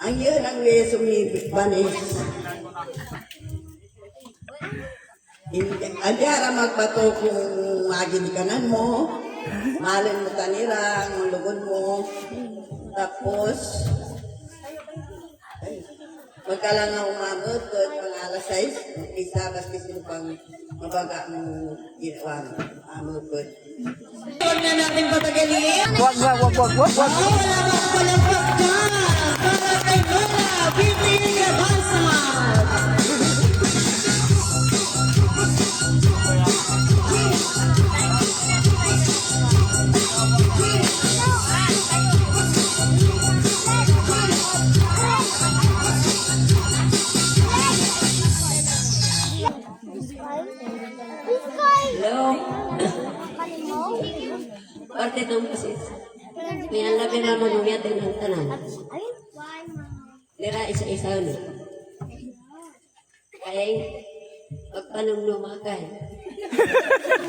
Ang yun ang way sumibanis. Adi ara magbato kung maginikanan mo, malin mo tanira, ang lugod mo, tapos magkalang nga umabot ko at pang alas 6, isa kasi pang mabaga mo ginawa umabot ko. Huwag na natin patagalin. Wag. Wala magpalagpas ka para kay Lola Bibli Gabansag. Hello. Parte tong pasis. May alabi na mo nung yatin ng tanan. Dira isa-isa no. Kaya pagpanong lumakay.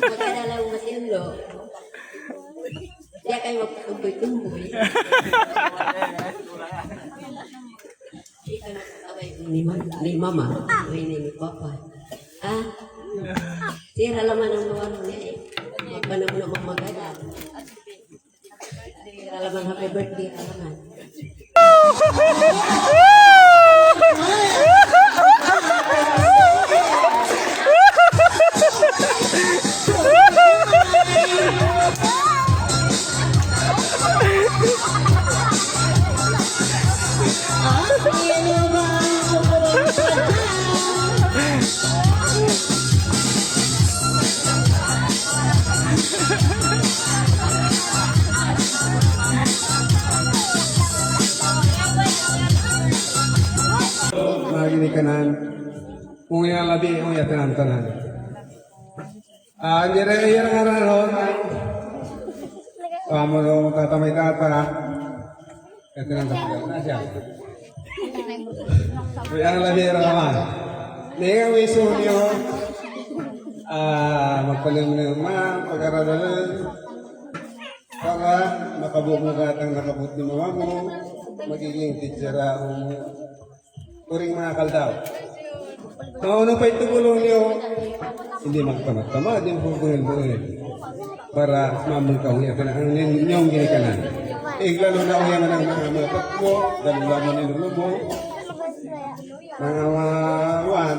Magkadala mo masinlo. Diya kayo magpakumboy-kumboy. Ika na kakabay ni mama. Ni papa. Sira laman ang luwan niya eh. Magpanong na magmagada. Sira laman happy birthday alaman. Maginikanan, kung yung labi, kung yung tanan. Hindi rin yung araw, kamu nung tatamay tata, ito nang tapagal na siya. Kung yung labi, raman. Hindi nga wiso niyo, magpalimlima, pag-aradalan, para makabubugatang nakabut ng mga mo, magiging titsara o kuring mga kaldaw. Mauna pa ito gulong niyo, hindi magtamad-tamad, yung bubuhil-buhil. Para mamulkaw niya ka na ang inyong ginikanan. Lalo na ako yan ng mga matat mo, dahil lamang nilubo, mga mawan.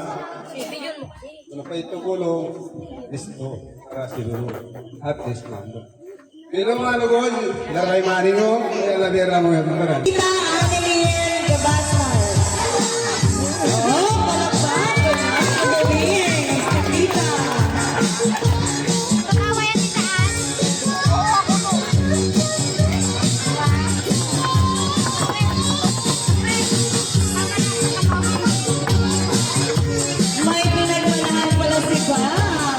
Mauna pa ito gulong, listo, para siluro, at listo nando. Pero mga lugod, daray maning mo, kaya labira mo yung kanan. Kita Anneliel Gabansag. May pinagmanahan pala si Bob.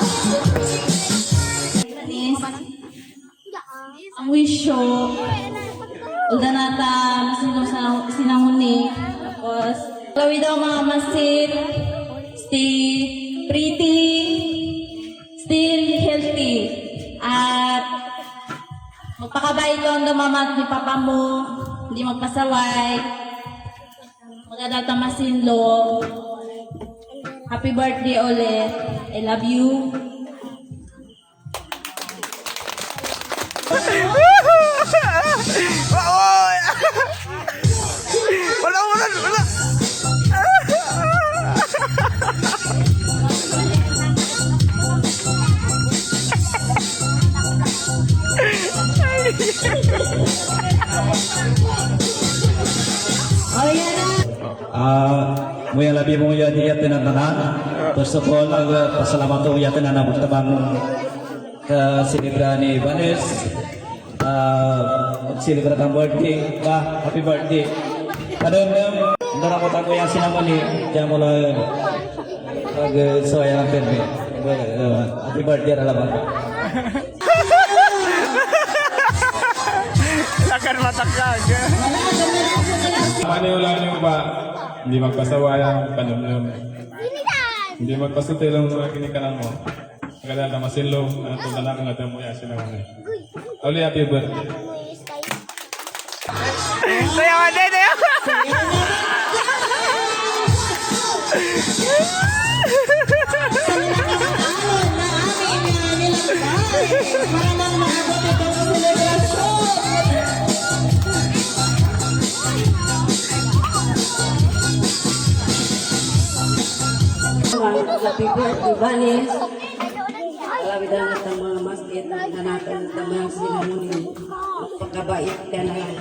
Ang wisyo, ulda nata sinanguni, tapos lawi daw mga masin, stay pretty, still healthy, at magpakabait ko ang dumamat ni papa mo, hindi magpasaway, magdadata masinlo, happy birthday ulit, I love you. Wala. Mula labi mo yan iyatin ang tanan. First of all, pasalamat ko iyatin ang nabuktabang silibra ni Ibanez. Silibra ng birthday. Happy birthday. Kadang hindi ako tago yung sinamali. Diyan mo lang mag-soya ng permi. Happy birthday na laban. Akan matakag. Maniwala niyo ba, hindi magpasawayang panumlum. Hindi magpasutil ang mga kinikanan mo. Kaya na masilong, tulad na kang atang mo yasin ako na. Uli, happy birthday. Sayawan din. happy birthday, Vanis. Alawidan na sa mga masjid, nanatan na sa mga sinamuni. Pagkabait ka na lang.